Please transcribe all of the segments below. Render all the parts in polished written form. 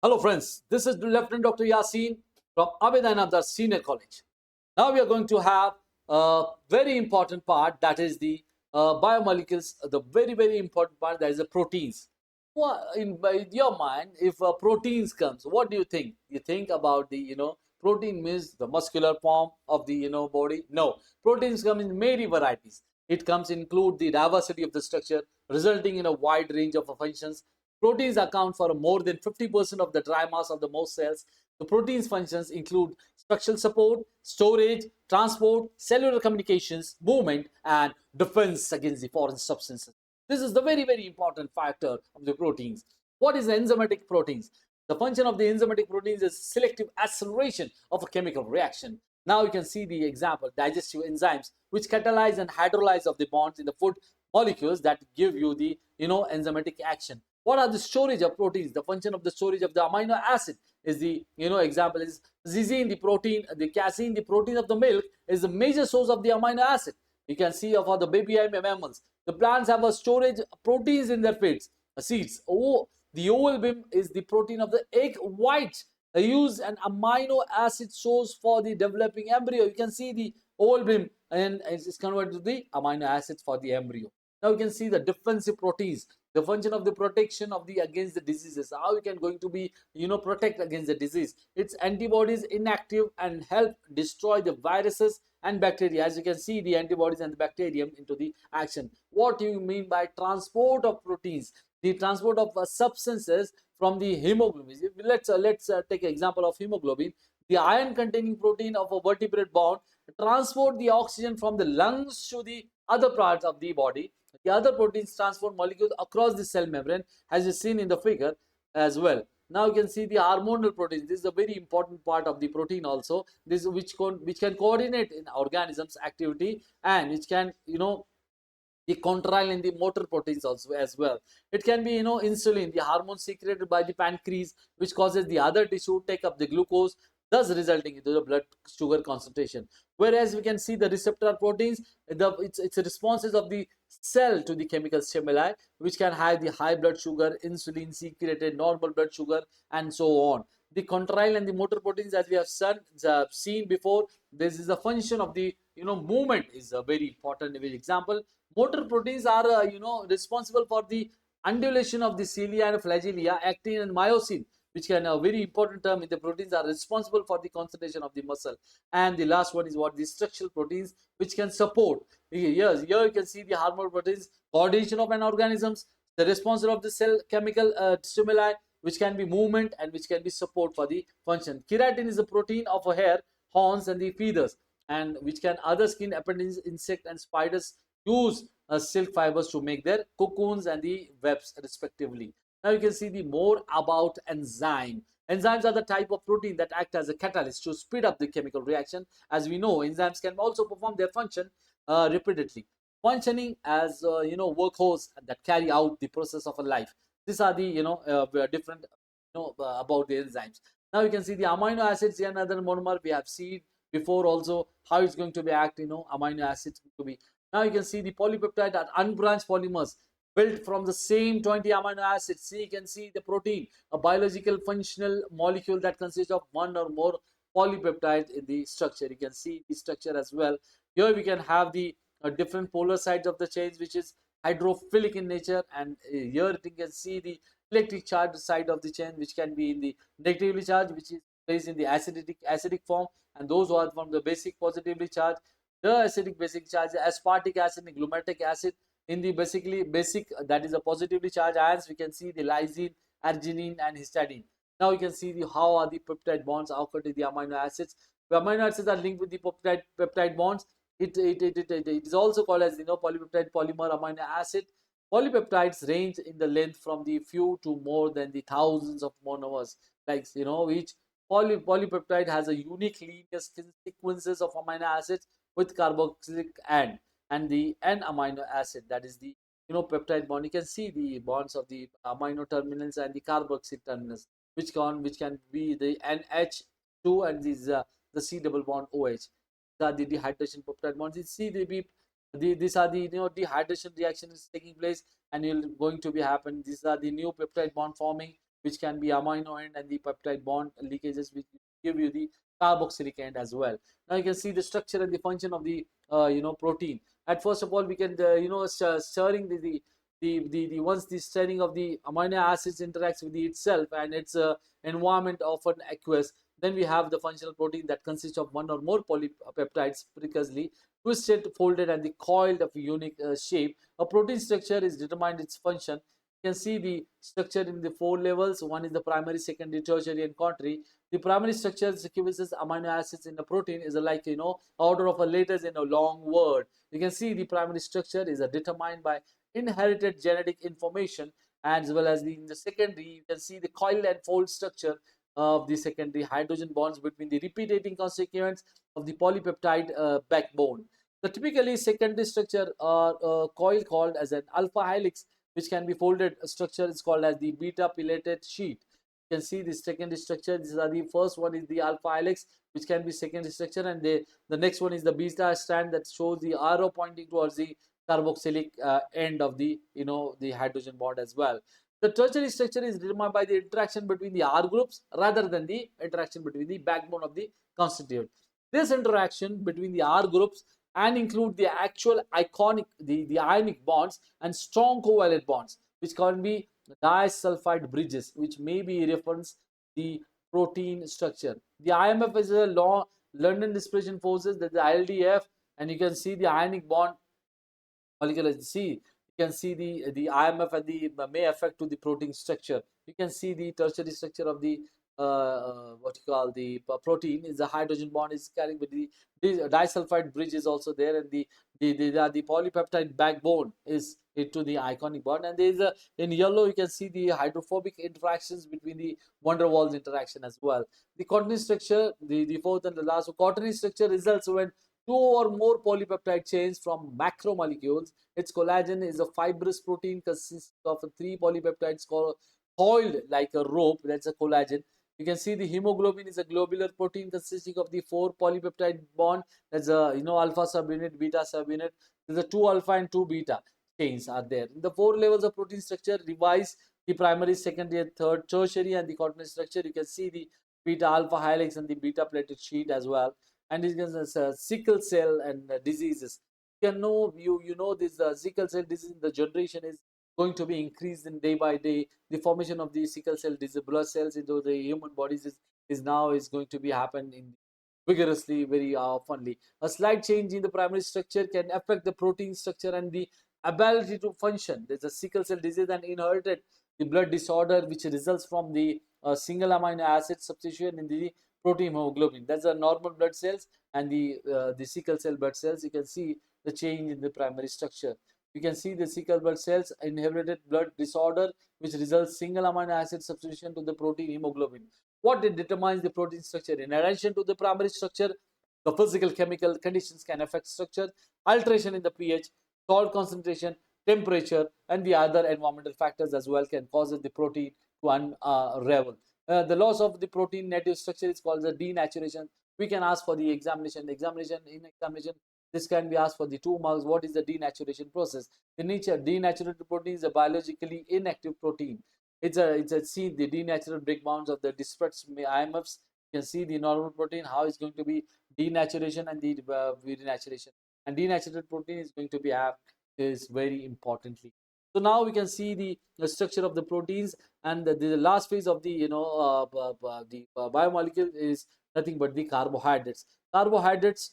Hello friends, this is Lieutenant Dr. Yasin from Abid Anandar Senior College. Now we are going to have a very important part, that is the biomolecules, the very important part, that is the proteins. By your mind, if proteins comes, what do you think? You think about the, protein means the muscular form of the, body? No, proteins come in many varieties. It comes include the diversity of the structure, resulting in a wide range of functions. Proteins account for more than 50% of the dry mass of the most cells. The protein's functions include structural support, storage, transport, cellular communications, movement, and defense against the foreign substances. This is the very important factor of the proteins. What is the enzymatic proteins? The function of the enzymatic proteins is selective acceleration of a chemical reaction. Now you can see the example, digestive enzymes, which catalyze and hydrolyze of the bonds in the food molecules that give you the enzymatic action. What are the storage of proteins? The function of the storage of the amino acid is the example is Zizine, the protein, the casein, the protein of the milk is the major source of the amino acid. You can see for the baby mammals, the plants have a storage proteins in their feeds, seeds. Oh, the oval beam is the protein of the egg white. Use an amino acid source for the developing embryo. You can see the oval beam and it's converted to the amino acids for the embryo. Now you can see the defensive proteins, the function of the protection of the against the diseases. How you can going to be protect against the disease? Its antibodies inactive and help destroy the viruses and bacteria. As you can see, the antibodies and the bacterium into the action. What do you mean by transport of proteins? The transport of substances from the hemoglobin. Let's take an example of hemoglobin. The iron containing protein of a vertebrate bond transport the oxygen from the lungs to the other parts of the body. The other proteins transport molecules across the cell membrane, as is seen in the figure as well. Now you can see the hormonal proteins. This is a very important part of the protein also. This which can coordinate in organisms activity, and which can the contrail and the motor proteins also as well. It can be insulin, the hormone secreted by the pancreas, which causes the other tissue take up the glucose, thus resulting into the blood sugar concentration. Whereas we can see the receptor proteins, it's responses of the cell to the chemical stimuli, which can have the high blood sugar, insulin secreted, normal blood sugar, and so on. The contrail and the motor proteins, as we have seen before, this is the function of the movement is a very important example. Motor proteins are responsible for the undulation of the cilia and flagella, actin and myosin, which can a very important term in the proteins are responsible for the concentration of the muscle. And the last one is what the structural proteins, which can support. Yes, here you can see the hormonal proteins, coordination of an organisms, the responsible of the cell chemical stimuli, which can be movement and which can be support for the function. Keratin is a protein of a hair, horns, and the feathers, and which can other skin appendages, insect and spiders use silk fibers to make their cocoons and the webs respectively. Now you can see the more about enzyme. Enzymes are the type of protein that act as a catalyst to speed up the chemical reaction. As we know, enzymes can also perform their function repeatedly, functioning as workhorse that carry out the process of a life. These are the different about the enzymes. Now you can see the amino acids, another monomer we have seen before also how it's going to be act. Amino acids to be. Now you can see the polypeptide are unbranched polymers built from the same 20 amino acids. See, you can see the protein, a biological functional molecule that consists of one or more polypeptides in the structure. You can see the structure as well. Here we can have the different polar sides of the chains, which is hydrophilic in nature, and here you can see the electric charge side of the chain, which can be in the negatively charged, which is placed in the acidic form, and those who are from the basic positively charged, the acidic basic charge, aspartic acid and glutamic acid. In the basically basic, that is a positively charged ions, we can see the lysine, arginine, and histidine. Now you can see the how are the peptide bonds occur to the amino acids. The amino acids are linked with the peptide bonds. It is also called as polypeptide polymer amino acid. Polypeptides range in the length from the few to more than the thousands of monomers. Like each polypeptide has a unique linear sequences of amino acids with carboxylic and the N amino acid, that is the peptide bond. You can see the bonds of the amino terminals and the carboxyl terminals, which can be the NH2 and the C double bond OH. These are the dehydration peptide bonds. You see these are the dehydration reaction is taking place, and you're going to be happen. These are the new peptide bond forming, which can be amino end, and the peptide bond leakages, which give you the carboxylic end as well. Now you can see the structure and the function of the protein. At first of all, we can stirring the once the stirring of the amino acids interacts with the itself and its environment often aqueous, then we have the functional protein that consists of one or more polypeptides precisely twisted, folded, and the coiled of a unique shape. A protein structure is determined its function. You can see the structure in the four levels. One is the primary, secondary, tertiary, and quaternary. The primary structure sequences amino acids in the protein is like order of a letters in a long word. You can see the primary structure is determined by inherited genetic information, as well as in the secondary you can see the coil and fold structure of the secondary hydrogen bonds between the repeating constituents of the polypeptide backbone. The typically secondary structure or coil called as an alpha helix, which can be folded structure, is called as the beta pillated sheet. You can see the secondary structure. These are the first one is the alpha helix, which can be secondary structure, and the next one is the beta strand that shows the arrow pointing towards the carboxylic end of the the hydrogen bond as well. The tertiary structure is determined by the interaction between the R groups rather than the interaction between the backbone of the constituent. This interaction between the R groups and include the actual the ionic bonds and strong covalent bonds, which can be disulfide bridges, which may be reference the protein structure. The IMF is a London dispersion forces, that the LDF, and you can see the ionic bond molecular. See, you can see the IMF and the may affect to the protein structure. You can see the tertiary structure of the what you call the protein is the hydrogen bond is carrying with the disulfide bridge is also there, and the polypeptide backbone is into the ionic bond, and there is a in yellow you can see the hydrophobic interactions between the van der Waals interaction as well. The quaternary structure, the fourth and the last quaternary structure results when two or more polypeptide chains from macromolecules. Its collagen is a fibrous protein consists of three polypeptides coiled like a rope. That's a collagen. You can see the hemoglobin is a globular protein consisting of the four polypeptide bond. That's a alpha subunit, beta subunit. There's a two alpha and two beta chains are there. In the four levels of protein structure, revise the primary, secondary, and third, tertiary, and the quaternary structure. You can see the beta alpha helix and the beta plated sheet as well. And it is sickle cell and diseases. You can know you know this sickle cell disease in the generation is going to be increased in day by day. The formation of the sickle cell disease blood cells into the human bodies is now is going to be happen in vigorously very oftenly. A slight change in the primary structure can affect the protein structure and the ability to function. There's a sickle cell disease and inherited the blood disorder which results from the single amino acid substitution in the protein hemoglobin. That's the normal blood cells and the sickle cell blood cells. You can see the change in the primary structure. You can see the sickle blood cells inherited blood disorder which results single amino acid substitution to the protein hemoglobin. What it determines the protein structure? In addition to the primary structure, the physical chemical conditions can affect structure. Alteration in the pH, salt concentration, temperature, and the other environmental factors as well can cause the protein to unravel. The loss of the protein native structure is called the denaturation. We can ask for the examination. In examination, this can be asked for the 2 marks. What is the denaturation process? The nature denaturated protein is a biologically inactive protein. It's a see the denatured breakdowns of the disparate IMFs. You can see the normal protein how it's going to be denaturation and the denaturation. And denatured protein is going to be is very importantly. So now we can see the structure of the proteins, and the last phase of the biomolecule is nothing but the carbohydrates. Carbohydrates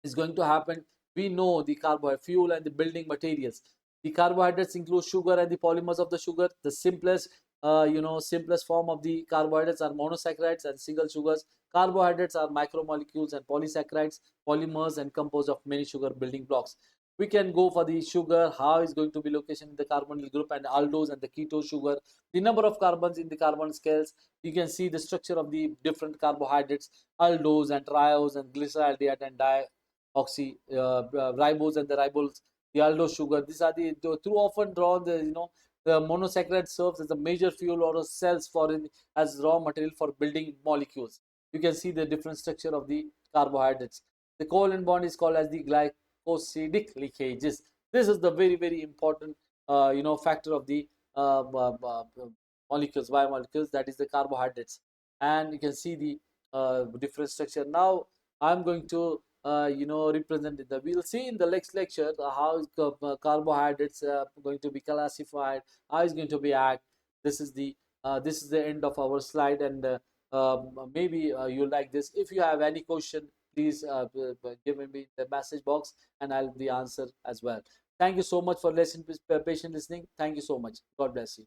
is going to happen. We know the carbohydrate fuel and the building materials. The carbohydrates include sugar and the polymers of the sugar. The simplest simplest form of the carbohydrates are monosaccharides and single sugars. Carbohydrates are macromolecules and polysaccharides, polymers, and composed of many sugar building blocks. We can go for the sugar, how is going to be location in the carbonyl group, and aldose and the keto sugar, the number of carbons in the carbon scales. You can see the structure of the different carbohydrates, aldose and triose and glyceraldehyde and dioxy ribose and the ribose, the aldose sugar. These are the too often drawn the monosaccharide serves as a major fuel or a cells for as raw material for building molecules. You can see the different structure of the carbohydrates. The covalent bond is called as the glycosidic leakages. This is the very important factor of the molecules, biomolecules, that is the carbohydrates. And you can see the different structure. Now I'm going to represent it. We'll see in the next lecture how is carbohydrates going to be classified, how is going to be act. This is the end of our slide, and maybe you like this. If you have any question, please give me the message box, and I'll be answer as well. Thank you so much for patient listening. Thank you so much. God bless you.